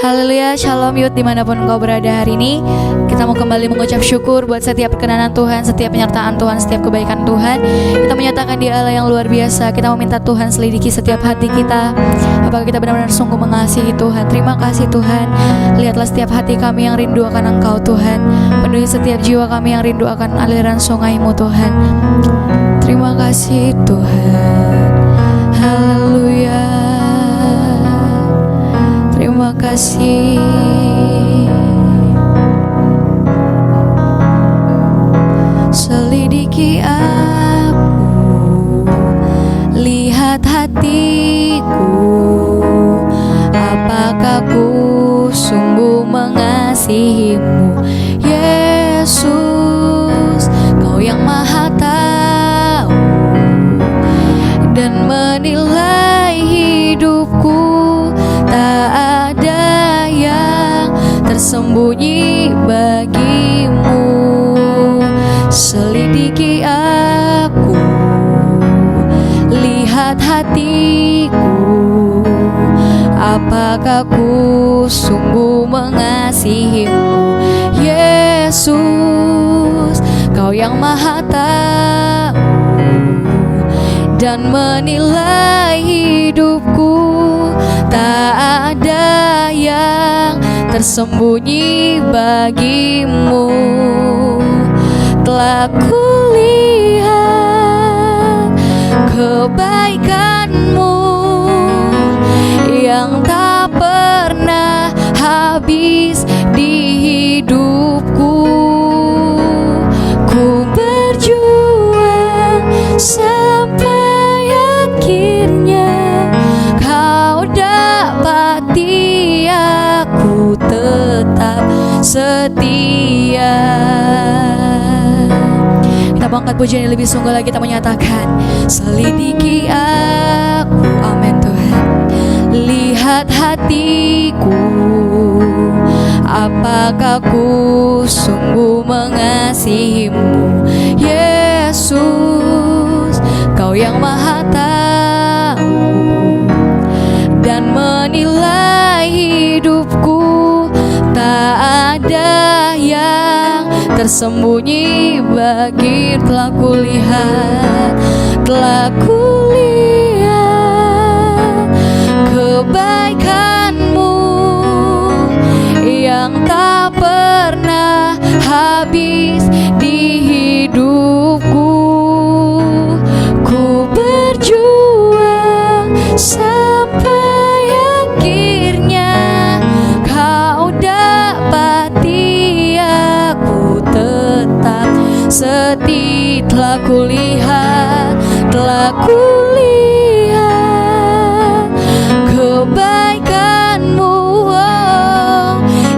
Haleluya, shalom youth dimanapun engkau berada hari ini. Kita mau kembali mengucap syukur buat setiap perkenanan Tuhan, setiap penyertaan Tuhan, setiap kebaikan Tuhan. Kita menyatakan Dia Allah yang luar biasa. Kita meminta Tuhan selidiki setiap hati kita. Apakah kita benar-benar sungguh mengasihi Tuhan? Terima kasih Tuhan. Lihatlah setiap hati kami yang rindu akan Engkau Tuhan. Penuhi setiap jiwa kami yang rindu akan aliran sungai-Mu Tuhan. Terima kasih Tuhan. Haleluya. Terima kasih. Selidiki aku, lihat hatiku, apakah ku sungguh mengasihi-Mu, Yesus. Kau yang Maha tahu dan menilai hidupku. Tak ada yang tersembunyi bagimu. Selidiki aku, lihat hatiku, apakah ku sungguh mengasihi-Mu, Yesus. Kau yang Maha tahu dan menilai hidupku. Tak ada yang tersembunyi bagimu. Telah kulihat kebaikan-Mu yang tak pernah habis di hidupku. Ku berjuang sampai akhirnya. Kau dapati aku tetap setia. Kita angkat pujian yang lebih sungguh lagi, kita menyatakan selidiki aku, amin Tuhan. Lihat hatiku, apakah ku sungguh mengasihi-Mu, Yesus. Kau yang Maha tahu dan menilai hidupku. Tak ada yang tersembunyi bagi. Telah kulihat kebaikan-Mu yang tak pernah habis di hidupku. Ku berjuang sampai akhirnya. Kau dapati aku tetap setia. Telah kulihat kebaikan-Mu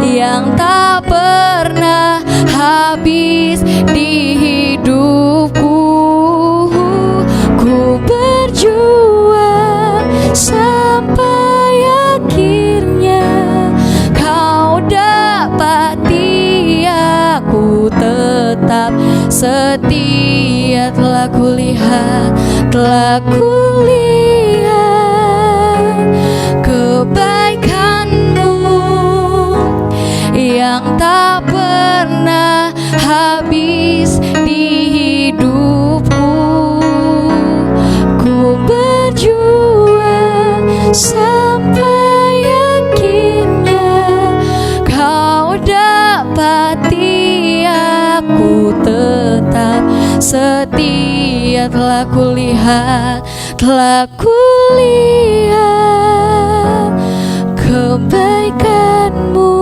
yang tak pernah habis di hidupku. Ku berjuang sampai akhirnya. Kau dapati aku tetap setia. Telah kulihat kebaikan-Mu yang tak pernah habis di hidupku. Ku berjuang sampai akhirnya. Kau dapati aku tetap setia. Telah kulihat kebaikan-Mu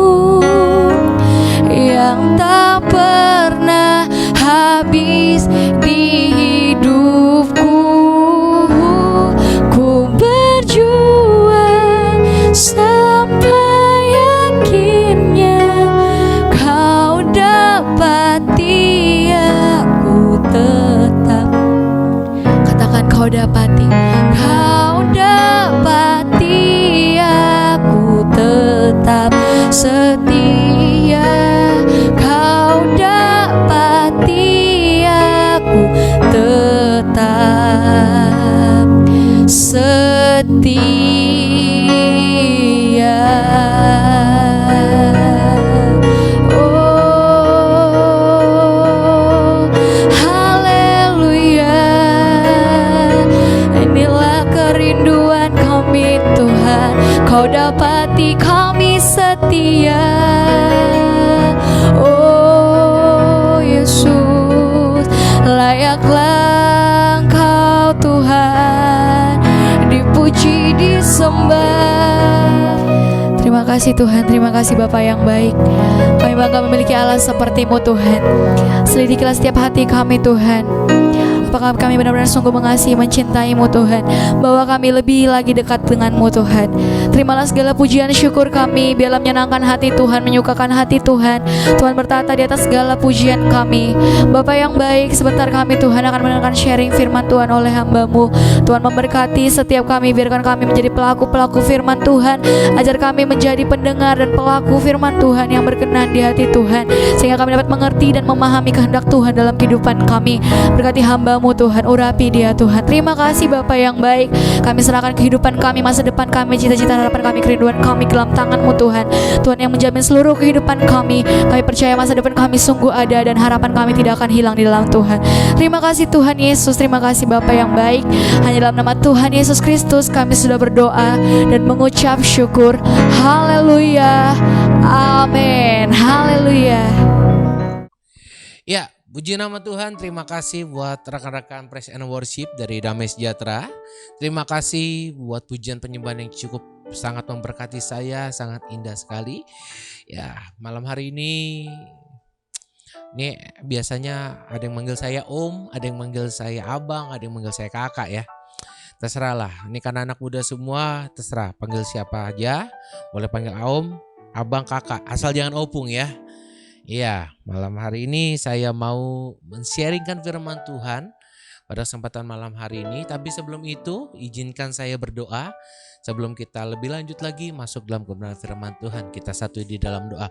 yang tak pernah habis di hidupku. Ku berjuang sampai akhirnya. Kau dapati aku tetap. Katakan kau dapati aku tetap setia. Kau dapati aku tetap setia. hati kami setia. Oh Yesus, layaklah Engkau Tuhan, dipuji disembah. Terima kasih Tuhan, terima kasih Bapa yang baik. Kami bangga memiliki Allah seperti-Mu Tuhan. Selidikilah setiap hati kami Tuhan. Apakah kami benar-benar sungguh mengasihi, mencintai-Mu Tuhan, bahwa kami lebih lagi dekat dengan-Mu Tuhan. Terimalah segala pujian syukur kami, biarlah menyenangkan hati Tuhan, menyukakan hati Tuhan. Tuhan bertata di atas segala pujian kami. Bapa yang baik, sebentar kami Tuhan akan mendengarkan sharing firman Tuhan oleh hamba-Mu. Tuhan memberkati setiap kami, biarkan kami menjadi pelaku-pelaku firman Tuhan. Ajar kami menjadi pendengar dan pelaku firman Tuhan yang berkenan di hati Tuhan, sehingga kami dapat mengerti dan memahami kehendak Tuhan dalam kehidupan kami. Berkati hamba-Mu Tuhan, urapi dia Tuhan. Terima kasih Bapa yang baik. Kami serahkan kehidupan kami, masa depan kami, cita-cita harapan kami, kerinduan kami ke dalam tangan-Mu Tuhan. Tuhan yang menjamin seluruh kehidupan kami. Kami percaya masa depan kami sungguh ada dan harapan kami tidak akan hilang di dalam Tuhan. Terima kasih Tuhan Yesus, terima kasih Bapa yang baik. Hanya dalam nama Tuhan Yesus Kristus kami sudah berdoa dan mengucap syukur. Haleluya. Amin. Haleluya. Ya, puji nama Tuhan. Terima kasih buat rekan-rekan Praise and Worship dari Damai Sejahtera. Terima kasih buat pujian penyembahan yang cukup sangat memberkati saya, sangat indah sekali. Ya, malam hari ini biasanya ada yang manggil saya Om, ada yang manggil saya Abang, ada yang manggil saya Kakak ya. Terserah lah, ini kan anak muda semua, terserah panggil siapa aja. Boleh panggil Om, Abang, Kakak, asal jangan opung ya. Iya, malam hari ini saya mau men-sharingkan firman Tuhan pada kesempatan malam hari ini. Tapi sebelum itu, izinkan saya berdoa. Sebelum kita lebih lanjut lagi masuk dalam kebenaran firman Tuhan, kita satu di dalam doa.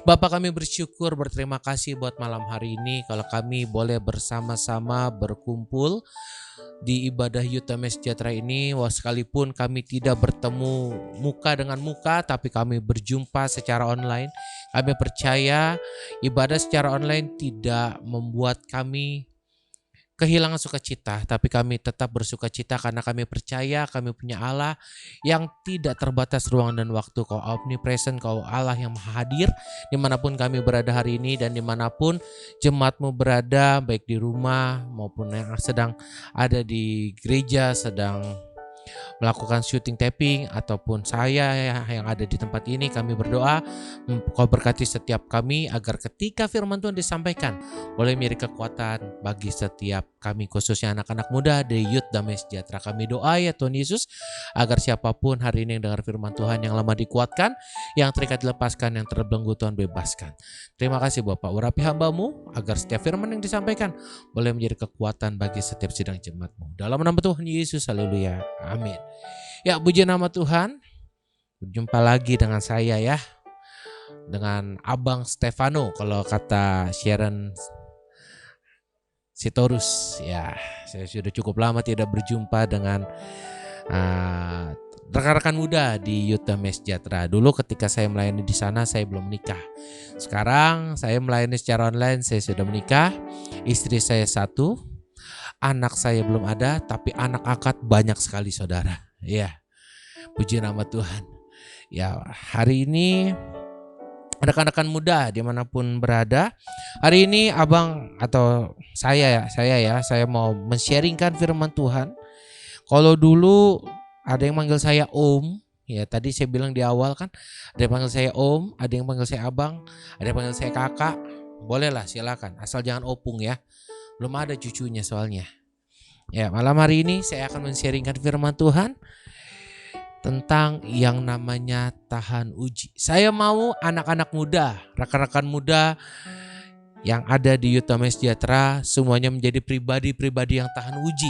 Bapa, kami bersyukur, berterima kasih buat malam hari ini. Kalau kami boleh bersama-sama berkumpul di ibadah Youth Damai Sejahtera ini, sekalipun kami tidak bertemu muka dengan muka, tapi kami berjumpa secara online. Kami percaya ibadah secara online tidak membuat kami kehilangan sukacita, tapi kami tetap bersukacita karena kami percaya kami punya Allah yang tidak terbatas ruang dan waktu. Kau omnipresent, Kau Allah yang maha hadir dimanapun kami berada hari ini, dan dimanapun jemaat-Mu berada, baik di rumah maupun yang sedang ada di gereja, sedang melakukan syuting taping, ataupun saya yang ada di tempat ini. Kami berdoa Kau berkati setiap kami agar ketika firman Tuhan disampaikan boleh menjadi kekuatan bagi setiap kami, khususnya anak-anak muda di Youth Damai Sejahtera. Kami doa ya Tuhan Yesus, agar siapapun hari ini yang dengar firman Tuhan, yang lemah dikuatkan, yang terikat dilepaskan, yang terbelenggu Tuhan bebaskan. Terima kasih Bapak, urapi hamba-Mu agar setiap firman yang disampaikan boleh menjadi kekuatan bagi setiap sidang jemaat-Mu. Dalam nama Tuhan Yesus, haleluya, amin. Ya, puji nama Tuhan. Berjumpa lagi dengan saya ya, dengan Abang Stefano kalau kata Sharon Sitorus. Ya, saya sudah cukup lama tidak berjumpa dengan rekan-rekan muda di Youth Damai Sejahtera. Dulu ketika saya melayani di sana saya belum menikah. Sekarang saya melayani secara online, saya sudah menikah. Istri saya satu, anak saya belum ada, tapi anak angkat banyak sekali saudara. Ya, puji nama Tuhan. Ya, hari ini rekan-rekan muda dimanapun berada, hari ini abang atau saya mau men-sharingkan firman Tuhan. Kalau dulu ada yang manggil saya Om, ya tadi saya bilang di awal kan, ada yang panggil saya Om, ada yang panggil saya Abang, ada yang panggil saya Kakak. Bolehlah, silakan, asal jangan opung ya. Belum ada cucunya soalnya. Ya, malam hari ini saya akan men-sharingkan firman Tuhan tentang yang namanya tahan uji. Saya mau anak-anak muda, rekan-rekan muda yang ada di Youth Damai Sejahtera semuanya menjadi pribadi-pribadi yang tahan uji.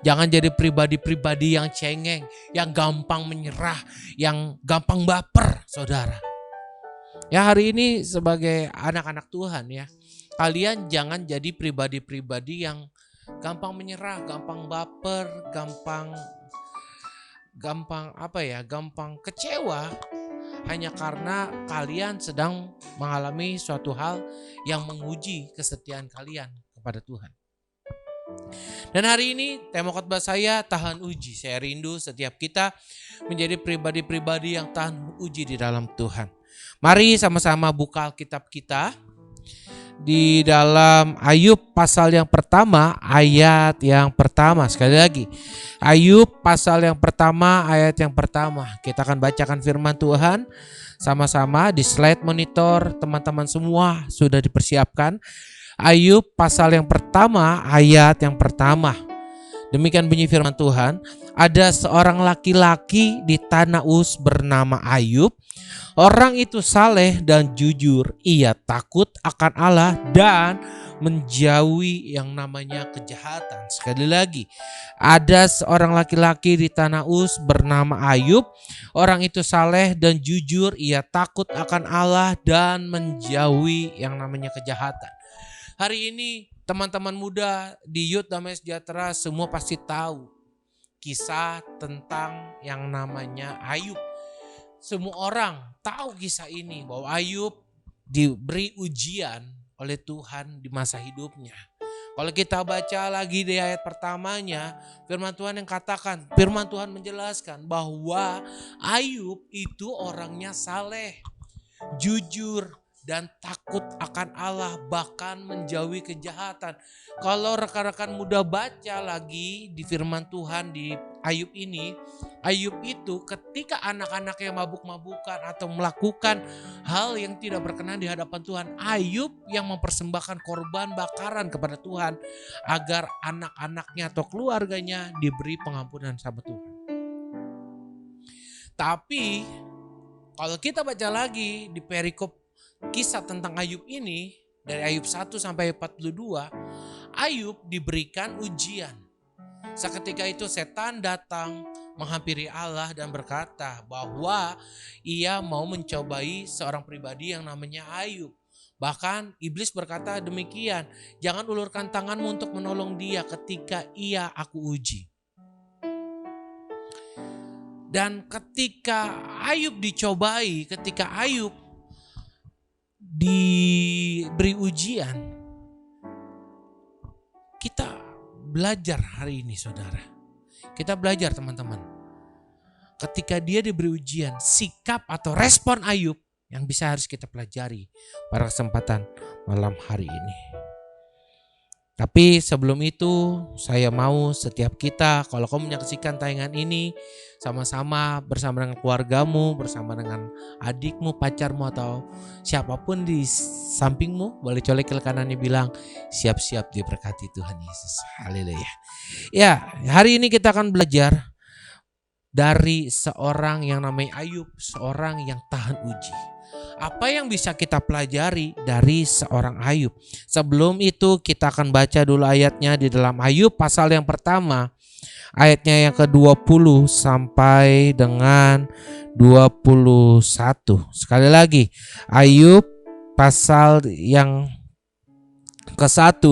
Jangan jadi pribadi-pribadi yang cengeng, yang gampang menyerah, yang gampang baper, saudara. Ya, hari ini sebagai anak-anak Tuhan ya, kalian jangan jadi pribadi-pribadi yang gampang menyerah, gampang baper, gampang kecewa hanya karena kalian sedang mengalami suatu hal yang menguji kesetiaan kalian kepada Tuhan. Dan hari ini tema khotbah saya tahan uji. Saya rindu setiap kita menjadi pribadi-pribadi yang tahan uji di dalam Tuhan. Mari sama-sama buka Alkitab kita di dalam Ayub pasal yang pertama, ayat yang pertama. Sekali lagi, Ayub pasal yang pertama, ayat yang pertama. Kita akan bacakan firman Tuhan sama-sama di slide monitor. Teman-teman semua sudah dipersiapkan. Ayub pasal yang pertama, ayat yang pertama. Demikian bunyi firman Tuhan. Ada seorang laki-laki di tanah Uz bernama Ayub. Orang itu saleh dan jujur. Ia takut akan Allah dan menjauhi yang namanya kejahatan. Sekali lagi, ada seorang laki-laki di tanah Uz bernama Ayub. Orang itu saleh dan jujur. Ia takut akan Allah dan menjauhi yang namanya kejahatan. Hari ini teman-teman muda di Youth Damai Sejahtera semua pasti tahu kisah tentang yang namanya Ayub. Semua orang tahu kisah ini bahwa Ayub diberi ujian oleh Tuhan di masa hidupnya. Kalau kita baca lagi di ayat pertamanya, firman Tuhan yang katakan, firman Tuhan menjelaskan bahwa Ayub itu orangnya saleh, jujur, dan takut akan Allah, bahkan menjauhi kejahatan. Kalau rekan-rekan muda baca lagi di firman Tuhan di Ayub ini, Ayub itu ketika anak-anaknya mabuk-mabukan atau melakukan hal yang tidak berkenan di hadapan Tuhan, Ayub yang mempersembahkan korban bakaran kepada Tuhan agar anak-anaknya atau keluarganya diberi pengampunan sama Tuhan. Tapi kalau kita baca lagi di perikop kisah tentang Ayub ini, dari Ayub 1 sampai 42, Ayub diberikan ujian. Seketika itu setan datang menghampiri Allah dan berkata bahwa ia mau mencobai seorang pribadi yang namanya Ayub. Bahkan iblis berkata demikian, jangan ulurkan tanganmu untuk menolong dia ketika ia aku uji. Dan ketika Ayub dicobai, ketika Ayub diberi ujian, kita belajar hari ini saudara. Kita belajar teman-teman. Ketika dia diberi ujian, sikap atau respon Ayub yang bisa harus kita pelajari pada kesempatan malam hari ini. Tapi sebelum itu saya mau setiap kita, kalau kamu menyaksikan tayangan ini, sama-sama bersama dengan keluargamu, bersama dengan adikmu, pacarmu, atau siapapun di sampingmu, boleh colek ke kanannya bilang, siap-siap diberkati Tuhan Yesus. Haleluya. Ya, hari ini kita akan belajar dari seorang yang namanya Ayub, seorang yang tahan uji. Apa yang bisa kita pelajari dari seorang Ayub? Sebelum itu kita akan baca dulu ayatnya di dalam Ayub pasal yang pertama. Ayatnya yang ke-20 sampai dengan 21. Sekali lagi, Ayub pasal yang ke-1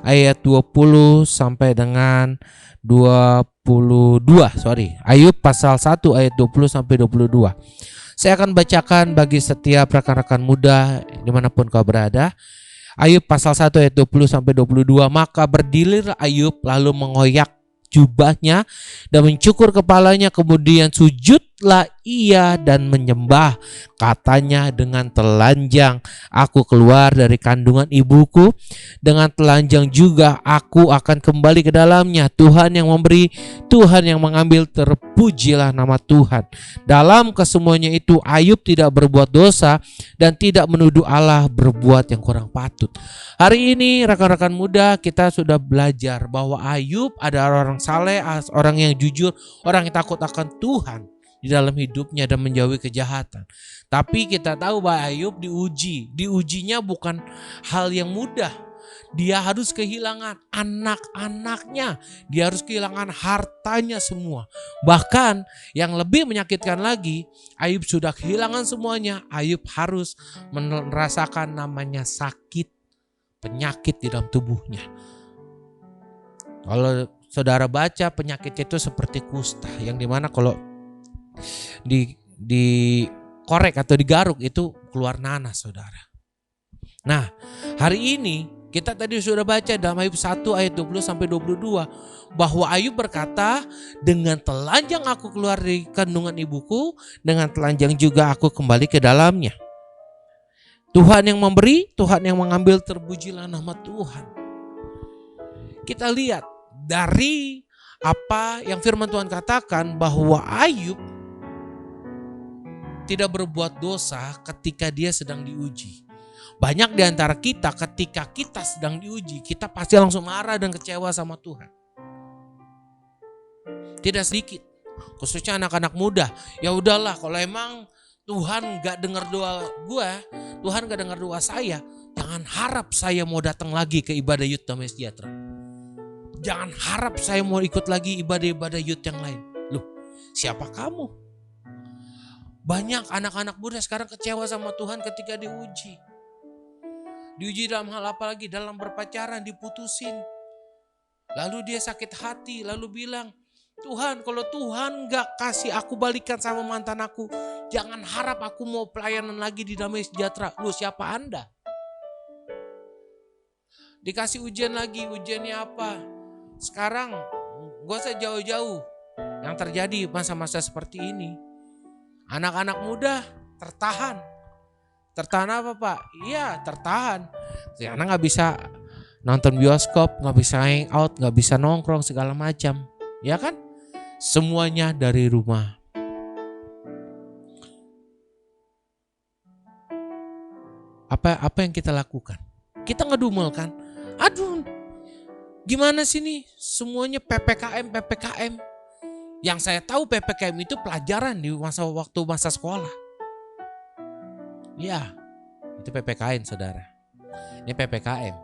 ayat 20 sampai dengan 22. Ayub pasal 1 ayat 20 sampai 22. Saya akan bacakan bagi setiap rekan-rekan muda dimanapun kau berada. Ayub pasal 1 ayat 20 sampai 22. Maka berdirilah Ayub lalu mengoyak jubahnya dan mencukur kepalanya, kemudian sujudlah ia dan menyembah. Katanya dengan telanjang aku keluar dari kandungan ibuku, dengan telanjang juga aku akan kembali ke dalamnya. Tuhan yang memberi, Tuhan yang mengambil, terpujilah nama Tuhan. Dalam kesemuanya itu Ayub tidak berbuat dosa dan tidak menuduh Allah berbuat yang kurang patut. Hari ini rekan-rekan muda, kita sudah belajar bahwa Ayub adalah orang saleh, orang yang jujur, orang yang takut akan Tuhan di dalam hidupnya dan menjauhi kejahatan. Tapi kita tahu bahwa Ayub diujinya bukan hal yang mudah. Dia harus kehilangan anak-anaknya, dia harus kehilangan hartanya semua. Bahkan yang lebih menyakitkan lagi, Ayub sudah kehilangan semuanya. Ayub harus merasakan namanya sakit, penyakit di dalam tubuhnya. Kalau saudara baca, penyakit itu seperti kusta, yang dimana kalau dikorek atau digaruk itu keluar nanas saudara. Nah, hari ini Kita tadi sudah baca dalam Ayub 1 ayat 20 sampai 22 bahwa Ayub berkata, dengan telanjang aku keluar dari kandungan ibuku, dengan telanjang juga aku kembali ke dalamnya. Tuhan yang memberi, Tuhan yang mengambil, terpujilah nama Tuhan. Kita lihat dari apa yang firman Tuhan katakan bahwa Ayub tidak berbuat dosa ketika dia sedang diuji. Banyak di antara kita ketika kita sedang diuji, kita pasti langsung marah dan kecewa sama Tuhan. Tidak sedikit, khususnya anak-anak muda. Ya udahlah, kalau emang Tuhan gak dengar doa gue, Tuhan gak dengar doa saya, jangan harap saya mau datang lagi ke ibadah Youth Damai Sejahtera. Jangan harap saya mau ikut lagi ibadah-ibadah youth yang lain. Loh, siapa kamu? Banyak anak-anak muda sekarang kecewa sama Tuhan ketika diuji. Diuji dalam hal apa lagi? Dalam berpacaran, diputusin. Lalu dia sakit hati, lalu bilang, Tuhan, kalau Tuhan gak kasih aku balikan sama mantan aku, jangan harap aku mau pelayanan lagi di Damai Sejahtera. Lu siapa Anda? Dikasih ujian lagi, ujiannya apa? Sekarang gak usah jauh-jauh yang terjadi masa-masa seperti ini. Anak-anak muda tertahan. Tertahan apa Pak? Iya tertahan. Karena gak bisa nonton bioskop, gak bisa hangout, gak bisa nongkrong segala macam. Ya kan? Semuanya dari rumah. Apa yang kita lakukan? Kita ngedumel kan? Aduh, gimana sih nih? Semuanya PPKM. Yang saya tahu PPKM itu pelajaran di masa sekolah. Ya, itu PPKN saudara. Ini PPKM.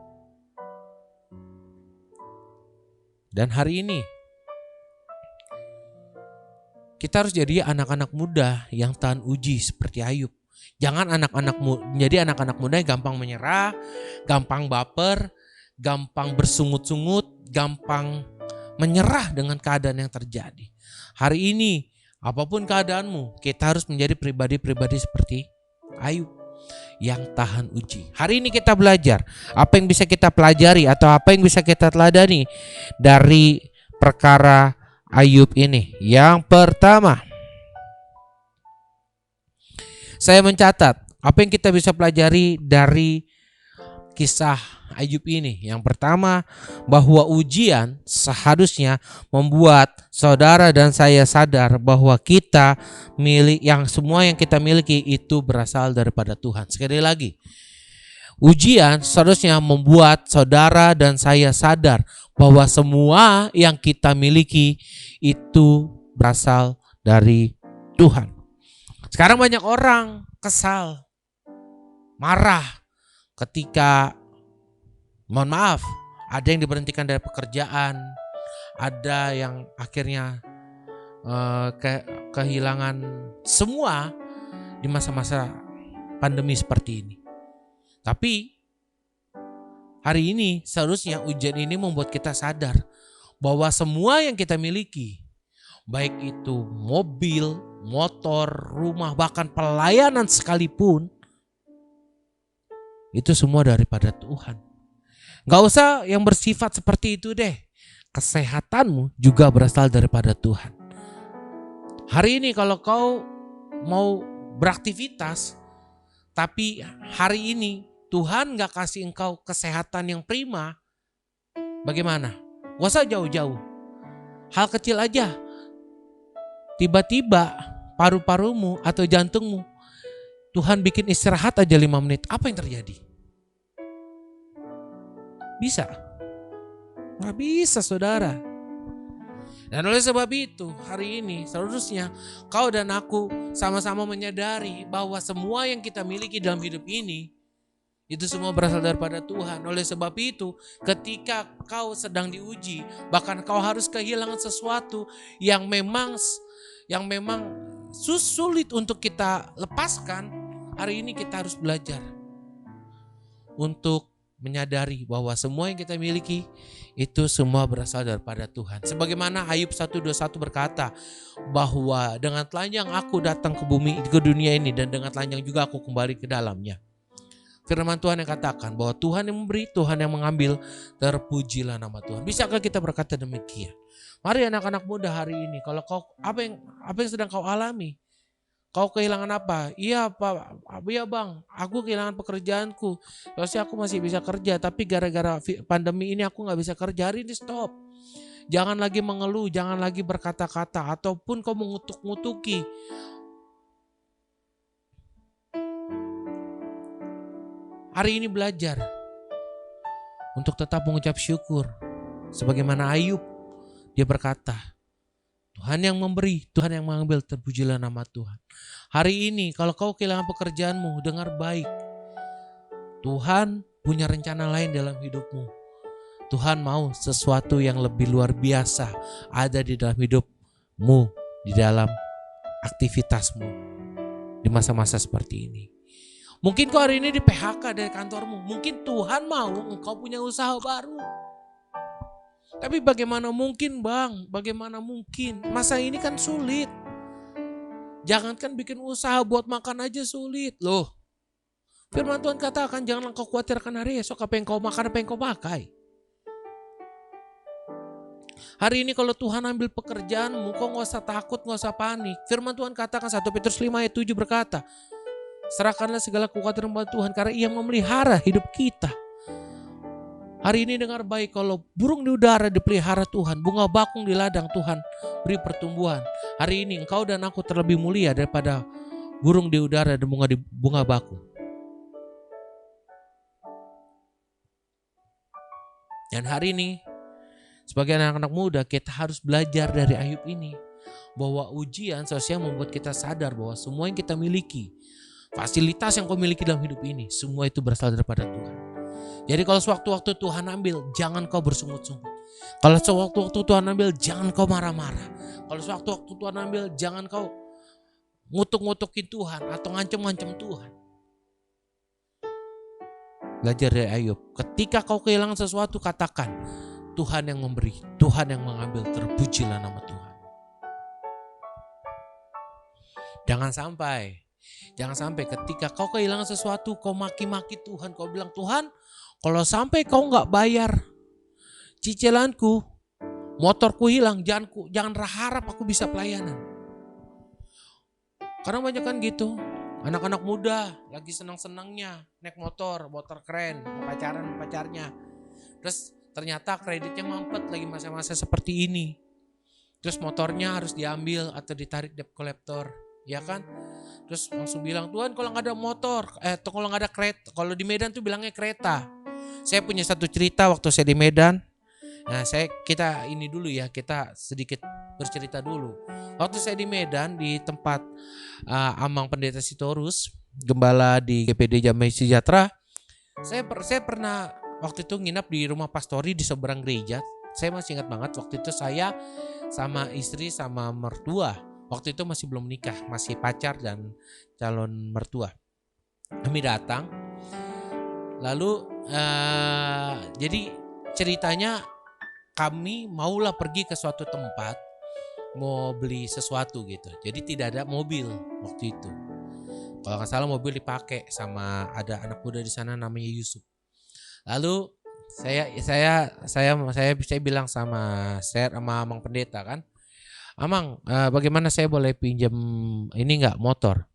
Dan hari ini kita harus jadi anak-anak muda yang tahan uji seperti Ayub. Jangan jadi anak-anak muda yang gampang menyerah, gampang baper, gampang bersungut-sungut, gampang menyerah dengan keadaan yang terjadi. Hari ini apapun keadaanmu, kita harus menjadi pribadi-pribadi seperti Ayub yang tahan uji. Hari ini kita belajar apa yang bisa kita pelajari atau apa yang bisa kita teladani dari perkara Ayub ini. Yang pertama, saya mencatat apa yang kita bisa pelajari dari kisah Ayub ini. Yang pertama, bahwa ujian seharusnya membuat saudara dan saya sadar bahwa semua yang kita miliki itu berasal daripada Tuhan. Sekali lagi, ujian seharusnya membuat saudara dan saya sadar bahwa semua yang kita miliki itu berasal dari Tuhan. Sekarang banyak orang kesal, marah ketika, mohon maaf, ada yang diberhentikan dari pekerjaan, ada yang akhirnya kehilangan semua di masa-masa pandemi seperti ini. Tapi hari ini seharusnya ujian ini membuat kita sadar bahwa semua yang kita miliki, baik itu mobil, motor, rumah, bahkan pelayanan sekalipun, itu semua daripada Tuhan. Gak usah yang bersifat seperti itu deh. Kesehatanmu juga berasal daripada Tuhan. Hari ini kalau kau mau beraktivitas, tapi hari ini Tuhan gak kasih engkau kesehatan yang prima, bagaimana? Gak usah jauh-jauh. Hal kecil aja. Tiba-tiba paru-parumu atau jantungmu, Tuhan bikin istirahat aja 5 menit. Apa yang terjadi? Bisa? Gak bisa saudara. Dan oleh sebab itu hari ini seharusnya kau dan aku sama-sama menyadari bahwa semua yang kita miliki dalam hidup ini itu semua berasal daripada Tuhan. Oleh sebab itu ketika kau sedang diuji, bahkan kau harus kehilangan sesuatu yang memang sulit untuk kita lepaskan, hari ini kita harus belajar untuk menyadari bahwa semua yang kita miliki itu semua berasal daripada Tuhan. Sebagaimana Ayub 1:21 berkata bahwa dengan telanjang aku datang ke dunia ini dan dengan telanjang juga aku kembali ke dalamnya. Firman Tuhan yang katakan bahwa Tuhan yang memberi, Tuhan yang mengambil, terpujilah nama Tuhan. Bisakah kita berkata demikian? Mari anak-anak muda hari ini, kalau kau apa yang sedang kau alami? Kau kehilangan apa? Iya Pak, iya Bang, aku kehilangan pekerjaanku. Harusnya aku masih bisa kerja, tapi gara-gara pandemi ini aku gak bisa kerja. Hari ini stop. Jangan lagi mengeluh, jangan lagi berkata-kata, ataupun kau mengutuk-ngutuki. Hari ini belajar untuk tetap mengucap syukur. Sebagaimana Ayub, dia berkata, Tuhan yang memberi, Tuhan yang mengambil, terpujilah nama Tuhan. Hari ini kalau kau kehilangan pekerjaanmu, dengar baik. Tuhan punya rencana lain dalam hidupmu. Tuhan mau sesuatu yang lebih luar biasa ada di dalam hidupmu, di dalam aktivitasmu di masa-masa seperti ini. Mungkin kau hari ini di PHK dari kantormu. Mungkin Tuhan mau engkau punya usaha baru. Tapi bagaimana mungkin Bang? Bagaimana mungkin? Masa ini kan sulit. Jangankan bikin usaha buat makan aja sulit loh. Firman Tuhan katakan janganlah kau khawatirkan hari esok apa yang kau makan, apa yang kau pakai. Hari ini kalau Tuhan ambil pekerjaanmu, kau gak usah takut, gak usah panik. Firman Tuhan katakan 1 Petrus 5 ayat 7 berkata, serahkanlah segala kekhawatiran pada Tuhan karena Ia memelihara hidup kita. Hari ini dengar baik, kalau burung di udara dipelihara Tuhan, bunga bakung di ladang Tuhan beri pertumbuhan. Hari ini engkau dan aku terlebih mulia daripada burung di udara dan bunga bakung. Dan hari ini sebagai anak-anak muda kita harus belajar dari Ayub ini, bahwa ujian sosial membuat kita sadar bahwa semua yang kita miliki, fasilitas yang kau miliki dalam hidup ini, semua itu berasal daripada Tuhan. Jadi kalau sewaktu-waktu Tuhan ambil, jangan kau bersungut-sungut. Kalau sewaktu-waktu Tuhan ambil, jangan kau marah-marah. Kalau sewaktu-waktu Tuhan ambil, jangan kau ngutuk-ngutukin Tuhan atau ngancem-ngancem Tuhan. Belajar dari Ayub. Ketika kau kehilangan sesuatu, katakan, Tuhan yang memberi, Tuhan yang mengambil, terpujilah nama Tuhan. Jangan sampai ketika kau kehilangan sesuatu, kau maki-maki Tuhan. Kau bilang, Tuhan, kalau sampai kau gak bayar cicilanku, motorku hilang, jangan harap aku bisa pelayanan. Karena banyak kan gitu, anak-anak muda lagi senang-senangnya naik motor keren, pacaran sama pacarnya. Terus ternyata kreditnya mampet lagi masa-masa seperti ini. Terus motornya harus diambil atau ditarik debt collector, ya kan? Terus langsung bilang, Tuhan kalau gak ada motor, kalau gak ada kereta, kalau di Medan tuh bilangnya kereta. Saya punya satu cerita waktu saya di Medan. Nah, kita sedikit bercerita dulu. Waktu saya di Medan di tempat Amang Pendeta Sitorus, gembala di GPD Damai Sejahtera, saya pernah waktu itu nginap di rumah pastori di seberang gereja. Saya masih ingat banget waktu itu saya sama istri sama mertua. Waktu itu masih belum nikah, masih pacar dan calon mertua. Kami datang. Lalu jadi ceritanya kami maulah pergi ke suatu tempat mau beli sesuatu gitu. Jadi tidak ada mobil waktu itu. Kalau nggak salah mobil dipakai sama ada anak muda di sana namanya Yusuf. Lalu saya bilang sama Amang Pendeta kan, Amang, bagaimana saya boleh pinjam ini nggak motor?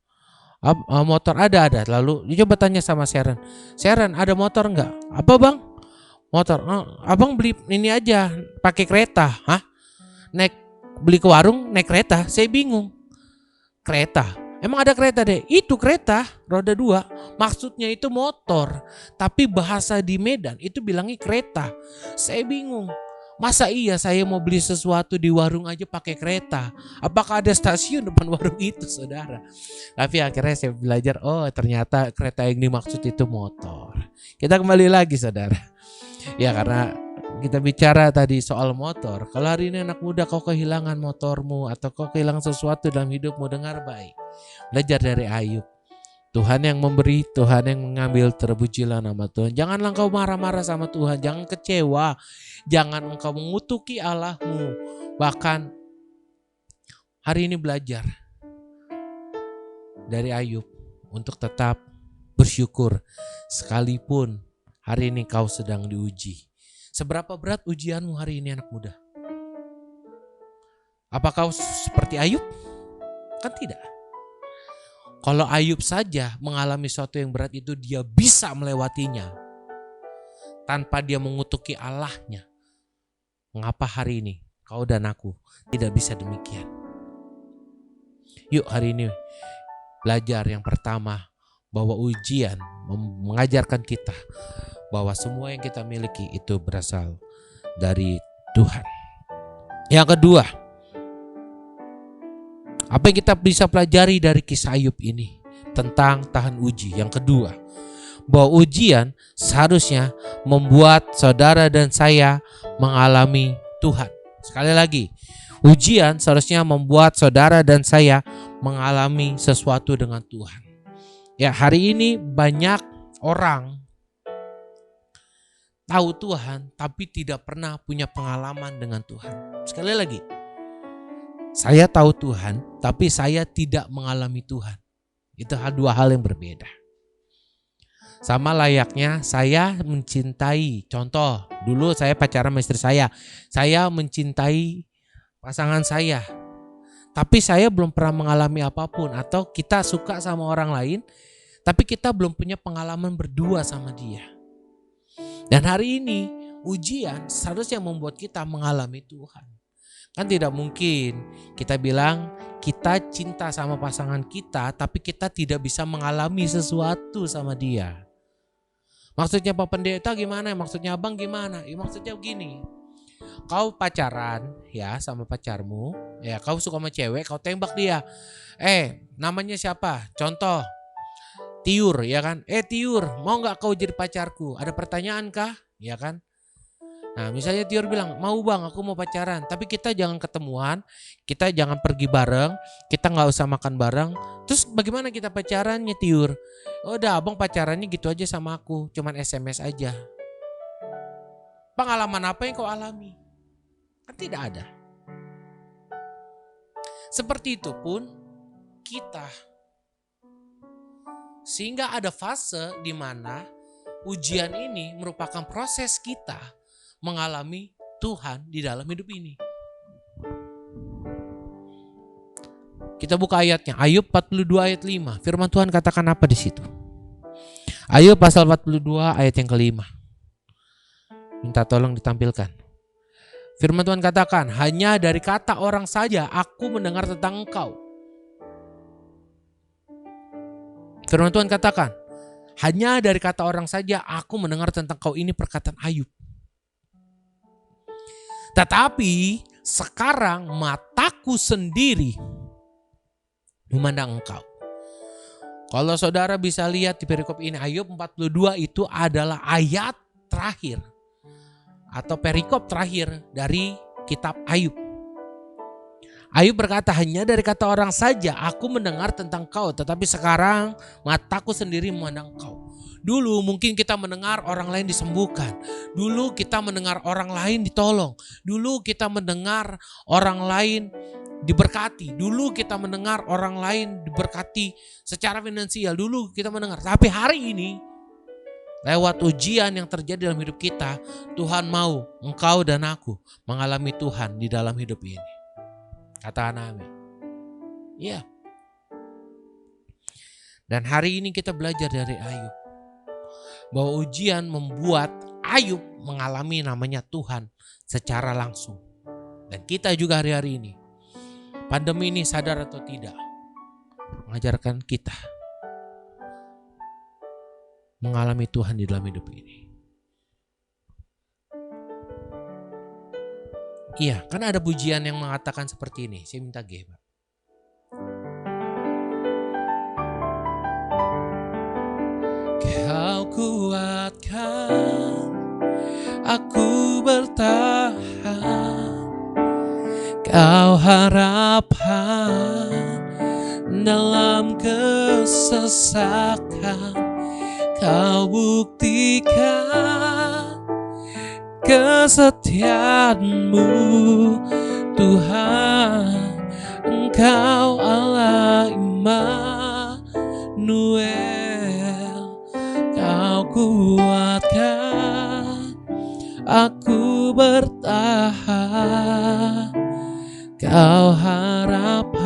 Motor ada. Lalu dia coba tanya sama Sharon, ada motor nggak? Apa bang? Motor? Abang beli ini aja, pakai kereta. Hah? Beli ke warung naik kereta? Saya bingung. Kereta? Emang ada kereta deh? Itu kereta roda 2. Maksudnya itu motor, tapi bahasa di Medan itu bilangnya kereta. Saya bingung. Masa iya saya mau beli sesuatu di warung aja pakai kereta? Apakah ada stasiun depan warung itu, saudara? Tapi akhirnya saya belajar, oh ternyata kereta yang dimaksud itu motor. Kita kembali lagi, saudara. Ya karena kita bicara tadi soal motor. Kalau hari ini anak muda kau kehilangan motormu atau kau kehilangan sesuatu dalam hidupmu, dengar baik. Belajar dari Ayub. Tuhan yang memberi, Tuhan yang mengambil, terpujilah nama Tuhan. Janganlah engkau marah-marah sama Tuhan, jangan kecewa, jangan engkau mengutuki Allahmu. Bahkan hari ini belajar dari Ayub untuk tetap bersyukur sekalipun hari ini kau sedang diuji. Seberapa berat ujianmu hari ini anak muda? Apa kau seperti Ayub? Kan tidak. Kalau Ayub saja mengalami sesuatu yang berat itu, dia bisa melewatinya tanpa dia mengutuki Allahnya. Mengapa hari ini kau dan aku tidak bisa demikian? Yuk hari ini belajar yang pertama, bahwa ujian mengajarkan kita bahwa semua yang kita miliki itu berasal dari Tuhan. Yang kedua, apa yang kita bisa pelajari dari kisah Ayub ini tentang tahan uji? Yang kedua, bahwa ujian seharusnya membuat saudara dan saya mengalami Tuhan. Sekali lagi, ujian seharusnya membuat saudara dan saya mengalami sesuatu dengan Tuhan. Ya, hari ini banyak orang tahu Tuhan tapi tidak pernah punya pengalaman dengan Tuhan. Sekali lagi, saya tahu Tuhan tapi saya tidak mengalami Tuhan. Itu dua hal yang berbeda. Sama layaknya saya mencintai, contoh dulu saya pacaran sama istri saya mencintai pasangan saya, tapi saya belum pernah mengalami apapun. Atau kita suka sama orang lain tapi kita belum punya pengalaman berdua sama dia. Dan hari ini ujian seharusnya membuat kita mengalami Tuhan. Kan tidak mungkin kita bilang kita cinta sama pasangan kita tapi kita tidak bisa mengalami sesuatu sama dia. Maksudnya Pak Pendeta gimana? Maksudnya Abang gimana? Maksudnya begini. Kau pacaran ya sama pacarmu, ya kau suka sama cewek, kau tembak dia. Namanya siapa? Contoh Tiur, ya kan? Tiur, mau gak kau jadi pacarku? Ada pertanyaan kah? Ya kan? Nah misalnya Tiur bilang, mau bang aku mau pacaran. Tapi kita jangan ketemuan, kita jangan pergi bareng, kita gak usah makan bareng. Terus bagaimana kita pacarannya Tiur? Udah abang pacarannya gitu aja sama aku, cuman SMS aja. Pengalaman apa yang kau alami? Kan tidak ada. Seperti itu pun kita. Sehingga ada fase di mana ujian ini merupakan proses kita mengalami Tuhan di dalam hidup ini. Kita buka ayatnya, Ayub 42 ayat 5. Firman Tuhan katakan apa di situ? Ayub pasal 42 ayat yang kelima. Minta tolong ditampilkan. Firman Tuhan katakan, hanya dari kata orang saja aku mendengar tentang engkau. Firman Tuhan katakan, hanya dari kata orang saja aku mendengar tentang kau. Ini perkataan Ayub. Tetapi sekarang mataku sendiri memandang engkau. Kalau saudara bisa lihat di perikop ini, Ayub 42 itu adalah ayat terakhir atau perikop terakhir dari kitab Ayub. Ayub berkata, hanya dari kata orang saja aku mendengar tentang kau, tetapi sekarang mataku sendiri memandang kau. Dulu mungkin kita mendengar orang lain disembuhkan. Dulu kita mendengar orang lain ditolong. Dulu kita mendengar orang lain diberkati. Dulu kita mendengar orang lain diberkati secara finansial. Dulu kita mendengar. Tapi hari ini lewat ujian yang terjadi dalam hidup kita, Tuhan mau engkau dan aku mengalami Tuhan di dalam hidup ini. Katakan amin. Iya. Dan hari ini kita belajar dari Ayub bahwa ujian membuat Ayub mengalami namanya Tuhan secara langsung. Dan kita juga hari-hari ini, pandemi ini sadar atau tidak, mengajarkan kita mengalami Tuhan di dalam hidup ini. Iya, kan ada pujian yang mengatakan seperti ini. Saya minta G, Pak. Kau kuatkan aku bertahan, kau harapan dalam kesesakan, kau buktikan kesetiaanmu Tuhan, Engkau Allah Immanuel, Kau kuatkan aku bertahan. Kau harapkan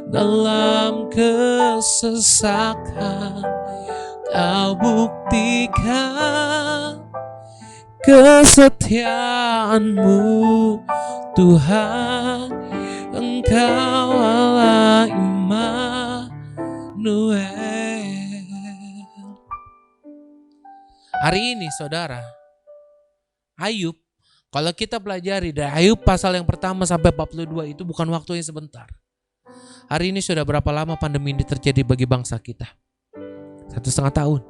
dalam kesesakan, kau buktikan kesetiaanmu Tuhan. Engkau Allah Immanuel. Hari ini saudara, Ayub, kalau kita pelajari dari Ayub pasal yang pertama sampai 42 itu bukan waktunya sebentar. Hari ini sudah berapa lama pandemi ini terjadi bagi bangsa kita? 1,5 tahun.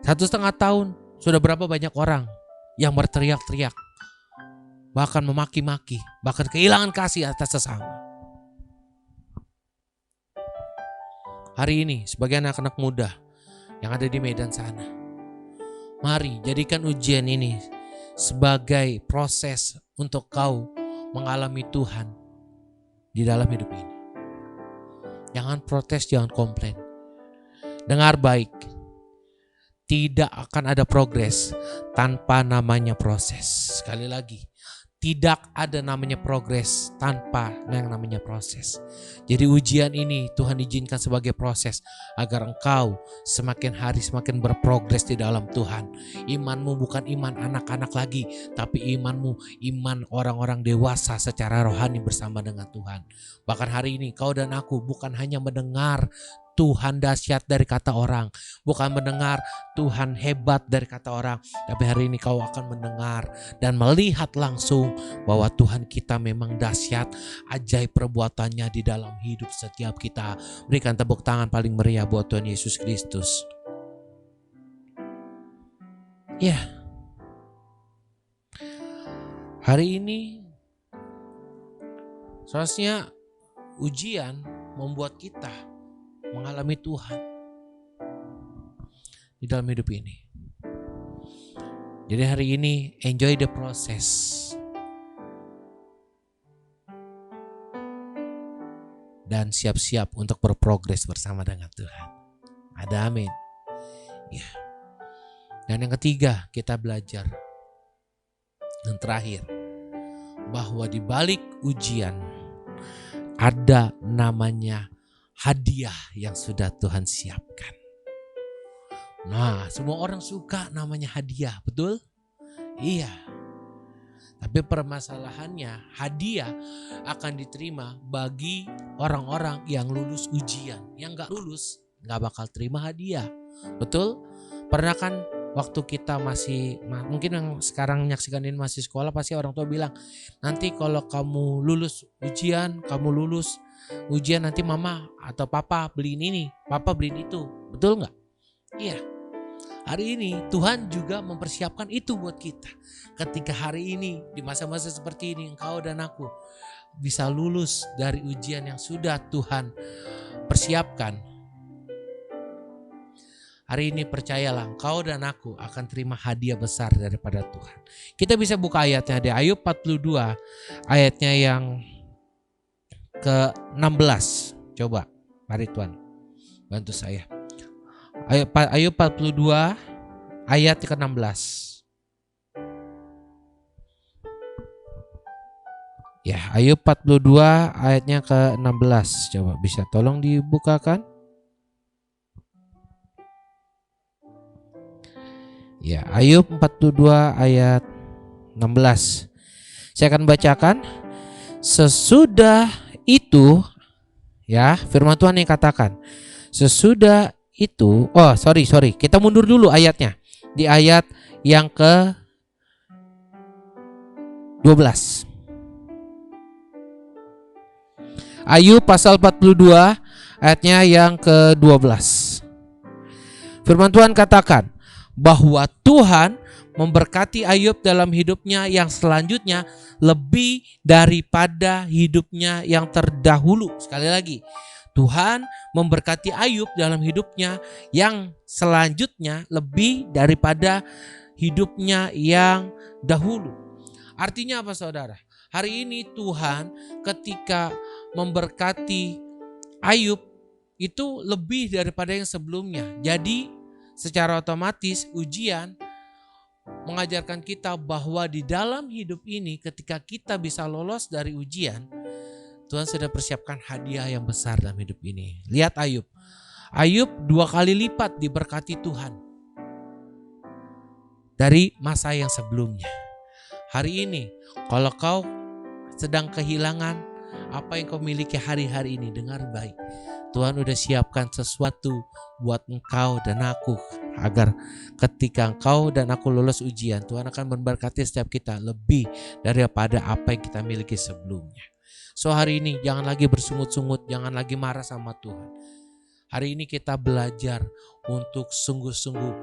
1,5 tahun sudah berapa banyak orang yang berteriak-teriak, bahkan memaki-maki, bahkan kehilangan kasih atas sesama. Hari ini sebagai anak-anak muda yang ada di Medan sana, mari jadikan ujian ini sebagai proses untuk kau mengalami Tuhan di dalam hidup ini. Jangan protes, jangan komplain. Dengar baik, tidak akan ada progres tanpa namanya proses. Sekali lagi, tidak ada namanya progres tanpa yang namanya proses. Jadi ujian ini Tuhan izinkan sebagai proses agar engkau semakin hari semakin berprogres di dalam Tuhan. Imanmu bukan iman anak-anak lagi, tapi imanmu iman orang-orang dewasa secara rohani bersama dengan Tuhan. Bahkan hari ini kau dan aku bukan hanya mendengar Tuhan dahsyat dari kata orang, bukan mendengar Tuhan hebat dari kata orang, tapi hari ini kau akan mendengar dan melihat langsung bahwa Tuhan kita memang dahsyat, ajaib perbuatannya di dalam hidup setiap kita. Berikan tepuk tangan paling meriah buat Tuhan Yesus Kristus. Ya, hari ini seharusnya ujian membuat kita mengalami Tuhan di dalam hidup ini. Jadi hari ini enjoy the process. Dan siap-siap untuk berprogres bersama dengan Tuhan. Ada amin. Ya. Dan yang ketiga, kita belajar. Yang terakhir, bahwa di balik ujian ada namanya hadiah yang sudah Tuhan siapkan. Nah, semua orang suka namanya hadiah, betul? Iya. Tapi permasalahannya, hadiah akan diterima bagi orang-orang yang lulus ujian. Yang gak lulus, gak bakal terima hadiah. Betul? Pernah kan waktu kita masih, mungkin yang sekarang menyaksikan ini masih sekolah, pasti orang tua bilang, nanti kalau kamu lulus ujian, kamu lulus ujian nanti mama atau papa beliin ini, papa beliin itu. Betul gak? Iya. Hari ini Tuhan juga mempersiapkan itu buat kita. Ketika hari ini di masa-masa seperti ini engkau dan aku bisa lulus dari ujian yang sudah Tuhan persiapkan. Hari ini percayalah engkau dan aku akan terima hadiah besar daripada Tuhan. Kita bisa buka ayatnya di Ayub 42 ayatnya yang ke-16. Coba, mari Tuhan bantu saya. Ayub 42 ayat ke-16. Ya, Ayub 42 ayatnya ke-16. Coba bisa tolong dibukakan? Ya, Ayub 42 ayat 16. Saya akan bacakan. Sesudah itu, ya, firman Tuhan yang katakan, sesudah itu, sorry, kita mundur dulu ayatnya. Di ayat yang ke-12. Ayub pasal 42 ayatnya yang ke-12. Firman Tuhan katakan bahwa Tuhan memberkati Ayub dalam hidupnya yang selanjutnya lebih daripada hidupnya yang terdahulu. Sekali lagi, Tuhan memberkati Ayub dalam hidupnya yang selanjutnya lebih daripada hidupnya yang dahulu. Artinya apa saudara? Hari ini Tuhan ketika memberkati Ayub itu lebih daripada yang sebelumnya. Jadi secara otomatis ujian mengajarkan kita bahwa di dalam hidup ini ketika kita bisa lolos dari ujian, Tuhan sudah persiapkan hadiah yang besar dalam hidup ini. Lihat Ayub. Ayub 2 kali lipat diberkati Tuhan dari masa yang sebelumnya. Hari ini kalau kau sedang kehilangan apa yang kau miliki hari-hari ini, dengar baik. Tuhan udah siapkan sesuatu buat engkau dan aku, agar ketika engkau dan aku lulus ujian, Tuhan akan memberkati setiap kita lebih daripada apa yang kita miliki sebelumnya. So hari ini jangan lagi bersungut-sungut, jangan lagi marah sama Tuhan. Hari ini kita belajar untuk sungguh-sungguh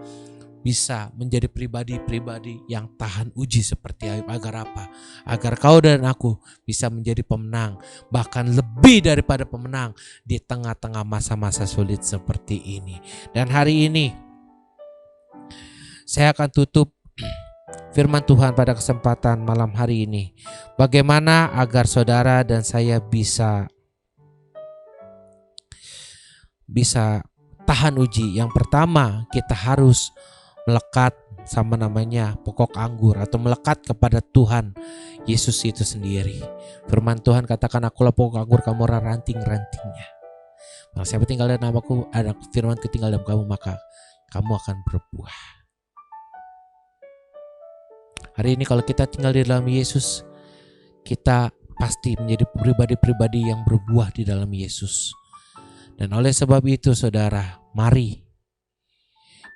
bisa menjadi pribadi-pribadi yang tahan uji seperti Ayub. Agar apa? Agar kau dan aku bisa menjadi pemenang, bahkan lebih daripada pemenang di tengah-tengah masa-masa sulit seperti ini. Dan hari ini saya akan tutup firman Tuhan pada kesempatan malam hari ini. Bagaimana agar saudara dan saya bisa tahan uji? Yang pertama, kita harus melekat sama namanya pokok anggur atau melekat kepada Tuhan Yesus itu sendiri. Firman Tuhan katakan, akulah pokok anggur, kamu ranting-rantingnya. Nah, siapa tinggal dalam namaku, ada firmanku tinggal dalam kamu, maka kamu akan berbuah. Hari ini kalau kita tinggal di dalam Yesus, kita pasti menjadi pribadi-pribadi yang berbuah di dalam Yesus. Dan oleh sebab itu saudara, mari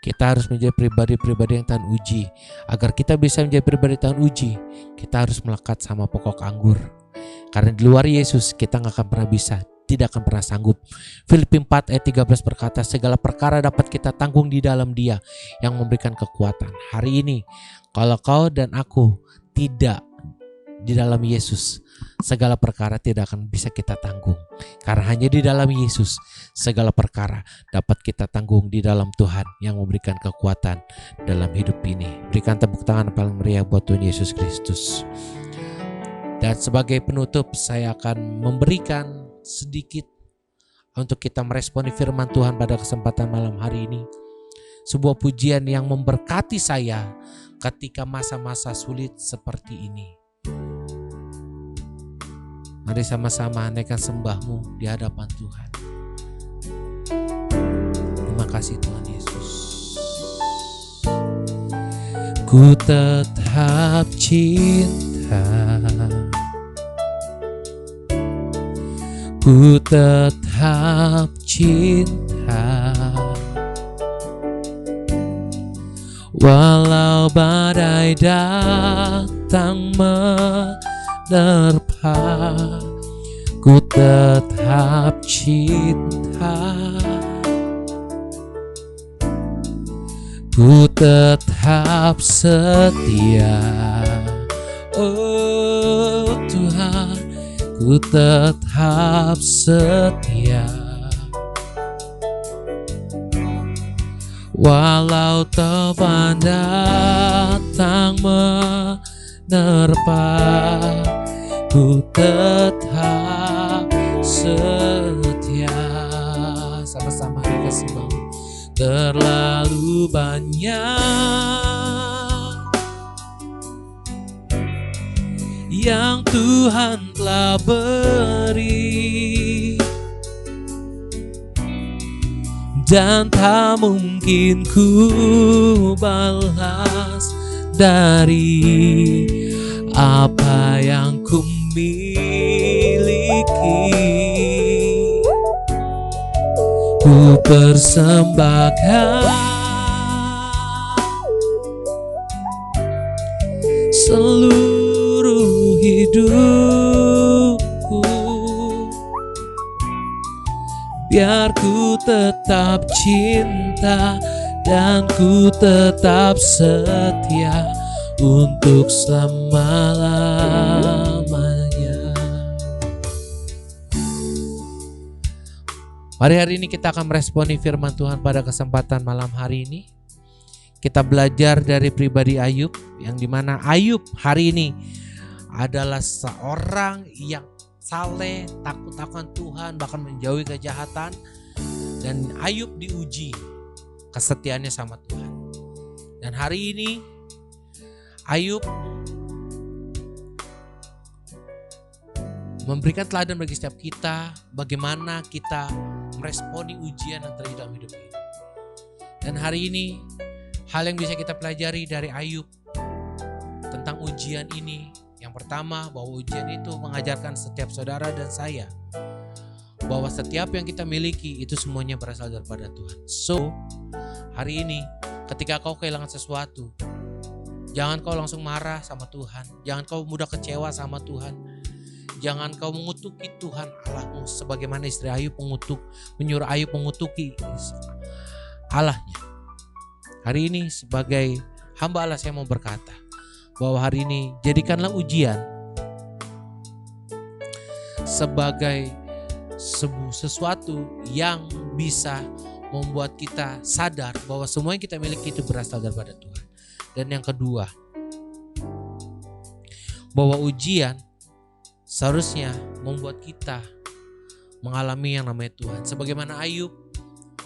kita harus menjadi pribadi-pribadi yang tahan uji. Agar kita bisa menjadi pribadi tahan uji, kita harus melekat sama pokok anggur. Karena di luar Yesus kita gak akan pernah bisa, tidak akan pernah sanggup. Filipi 4 ayat 13 berkata, segala perkara dapat kita tanggung di dalam Dia yang memberikan kekuatan. Hari ini kalau kau dan aku tidak di dalam Yesus, segala perkara tidak akan bisa kita tanggung. Karena hanya di dalam Yesus segala perkara dapat kita tanggung, di dalam Tuhan yang memberikan kekuatan dalam hidup ini. Berikan tepuk tangan paling meriah buat Tuhan Yesus Kristus. Dan sebagai penutup, saya akan memberikan sedikit untuk kita meresponi firman Tuhan pada kesempatan malam hari ini. Sebuah pujian yang memberkati saya ketika masa-masa sulit seperti ini. Mari sama-sama naikkan sembahmu di hadapan Tuhan. Terima kasih Tuhan Yesus. Ku tetap cinta, ku tetap cinta, walau badai datang menerpa, ku tetap cinta, ku tetap setia. Oh Tuhan, ku tetap setia, walau topan datang menerpa, ku tetap setia. Sama-sama kita sembah. Terlalu banyak yang Tuhan telah beri, dan tak mungkin ku balas dari apa yang ku miliki. Ku persembahkan seluruh hidupku, biar ku tetap cinta dan ku tetap setia untuk selama-lamanya. Mari hari ini kita akan meresponi firman Tuhan pada kesempatan malam hari ini. Kita belajar dari pribadi Ayub, yang dimana Ayub hari ini adalah seorang yang saleh, takut akan Tuhan, bahkan menjauhi kejahatan. Dan Ayub diuji kesetiaannya sama Tuhan. Dan hari ini Ayub memberikan teladan bagi setiap kita bagaimana kita meresponi ujian yang terjadi dalam hidup ini. Dan hari ini hal yang bisa kita pelajari dari Ayub tentang ujian ini, yang pertama bahwa ujian itu mengajarkan setiap saudara dan saya bahwa setiap yang kita miliki itu semuanya berasal daripada Tuhan. So, hari ini ketika kau kehilangan sesuatu, jangan kau langsung marah sama Tuhan, jangan kau mudah kecewa sama Tuhan, jangan kau mengutuki Tuhan Allahmu sebagaimana istri Ayub menyuruh Ayub mengutuki Allahnya. Hari ini sebagai hamba Allah saya mau berkata bahwa hari ini jadikanlah ujian sebagai sesuatu yang bisa membuat kita sadar bahwa semua yang kita miliki itu berasal daripada Tuhan. Dan yang kedua, bahwa ujian seharusnya membuat kita mengalami yang namanya Tuhan. Sebagaimana Ayub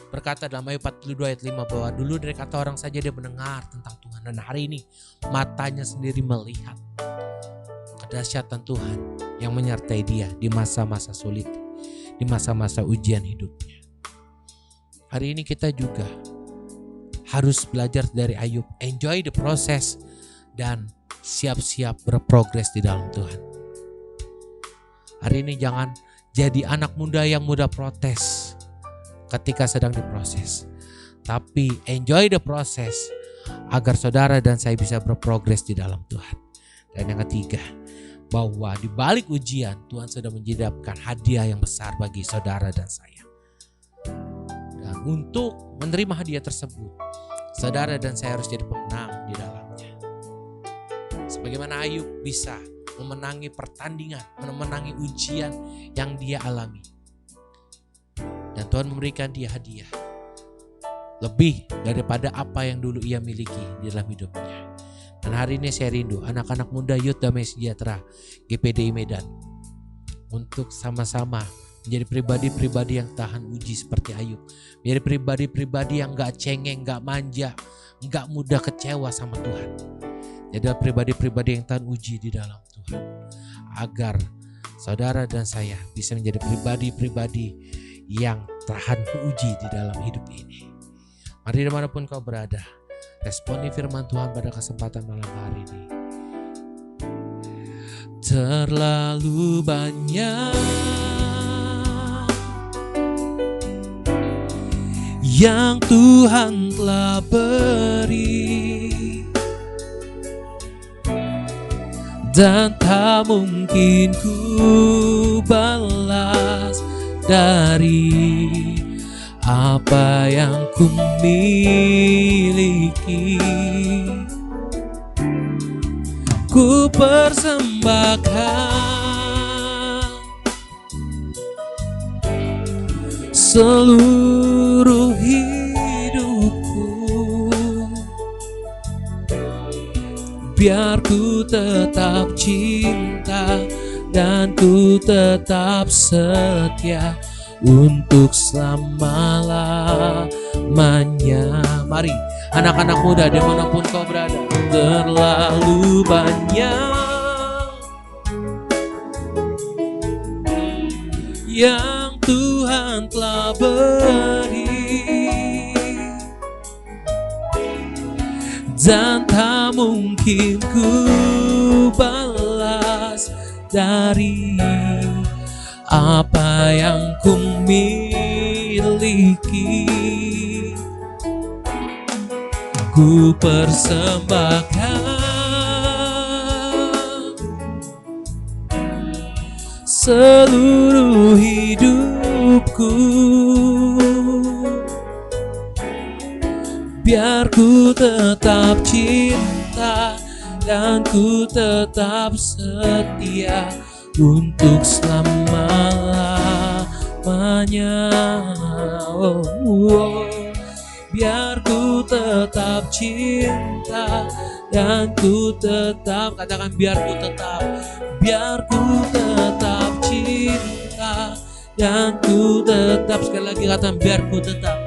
berkata dalam Ayub 42 ayat 5 bahwa dulu dari kata orang saja dia mendengar tentang Tuhan. Dan hari ini matanya sendiri melihat kedahsyatan Tuhan yang menyertai dia di masa-masa sulit, di masa-masa ujian hidupnya. Hari ini kita juga harus belajar dari Ayub, enjoy the process dan siap-siap berprogres di dalam Tuhan. Hari ini jangan jadi anak muda yang mudah protes ketika sedang diproses, tapi enjoy the process agar saudara dan saya bisa berprogres di dalam Tuhan. Dan yang ketiga, bahwa di balik ujian Tuhan sudah menyediakan hadiah yang besar bagi saudara dan saya. Dan untuk menerima hadiah tersebut, saudara dan saya harus jadi pemenang di dalamnya. Sebagaimana Ayub bisa memenangi pertandingan, memenangi ujian yang dia alami. Dan Tuhan memberikan dia hadiah lebih daripada apa yang dulu ia miliki di dalam hidupnya. Dan hari ini saya rindu anak-anak muda Youth Damai Sejahtera GPDI Medan untuk sama-sama menjadi pribadi-pribadi yang tahan uji seperti Ayub. Menjadi pribadi-pribadi yang gak cengeng, gak manja, gak mudah kecewa sama Tuhan. Jadi pribadi-pribadi yang tahan uji di dalam Tuhan. Agar saudara dan saya bisa menjadi pribadi-pribadi yang tahan uji di dalam hidup ini. Mari dimanapun kau berada, responi firman Tuhan pada kesempatan malam hari ini. Terlalu banyak yang Tuhan telah beri, dan tak mungkin ku balas dari apa yang ku miliki. Ku persembahkan seluruh hidupku, biar ku tetap cinta dan ku tetap setia untuk selama-lamanya. Mari anak-anak muda dimanapun kau berada, terlalu banyak yang Tuhan telah beri, dan tak mungkin ku balas dari apa yang ku miliki. Ku persembahkan seluruh hidupku, biar ku tetap cinta dan ku tetap setia untuk selama-lamanya. Biar ku tetap cinta dan ku tetap, katakan biar ku tetap cinta dan ku tetap, sekali lagi katakan biar ku tetap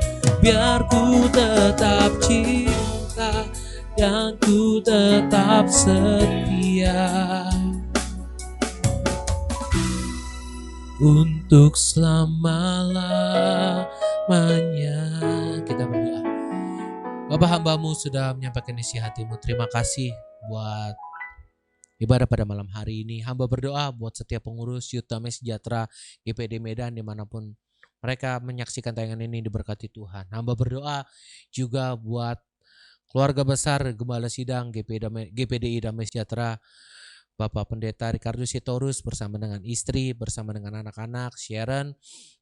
biar ku tetap cinta dan ku tetap setia untuk selama-lamanya. Kita berdoa. Bapa, hamba-Mu sudah menyampaikan isi hati-Mu. Terima kasih buat ibadah pada malam hari ini. Hamba berdoa buat setiap pengurus Youth Damai Sejahtera GPD Medan dimanapun mereka menyaksikan tayangan ini, diberkati Tuhan. Hamba berdoa juga buat keluarga besar Gembala Sidang GPDI Damai Sejahtera, Bapak Pendeta Ricardo Sitorus bersama dengan istri, bersama dengan anak-anak, Sharon,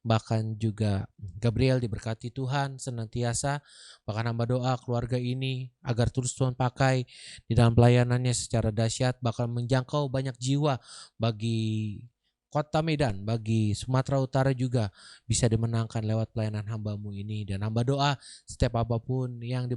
bahkan juga Gabriel, diberkati Tuhan senantiasa. Bahkan hamba doa keluarga ini agar terus Tuhan pakai di dalam pelayanannya secara dahsyat, bakal menjangkau banyak jiwa bagi Kota Medan, bagi Sumatera Utara juga bisa dimenangkan lewat pelayanan hamba-Mu ini. Dan hamba doa setiap apapun yang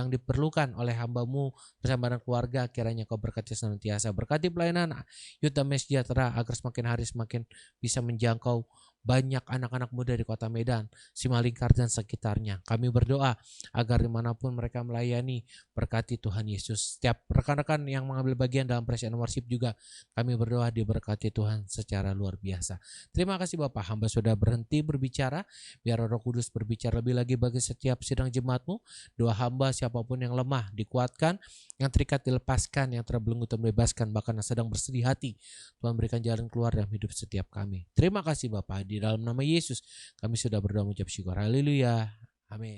diperlukan oleh hamba-Mu bersama dengan keluarga, kiranya Kau berkati senantiasa. Berkati pelayanan Youth Damai Sejahtera agar semakin hari semakin bisa menjangkau banyak anak-anak muda di Kota Medan, Simalingkar dan sekitarnya. Kami berdoa agar dimanapun mereka melayani, berkati Tuhan Yesus. Setiap rekan-rekan yang mengambil bagian dalam Praise and Worship juga kami berdoa diberkati Tuhan secara luar biasa. Terima kasih Bapak, hamba sudah berhenti berbicara, biar Roh Kudus berbicara lebih lagi bagi setiap sidang jemaat-Mu. Doa hamba siapapun yang lemah dikuatkan, yang terikat dilepaskan, yang terbelenggu terbebaskan, bahkan yang sedang bersedih hati, Tuhan berikan jalan keluar dalam hidup setiap kami. Terima kasih Bapak, di dalam nama Yesus kami sudah berdoa mengucap syukur. Haleluya. Amin.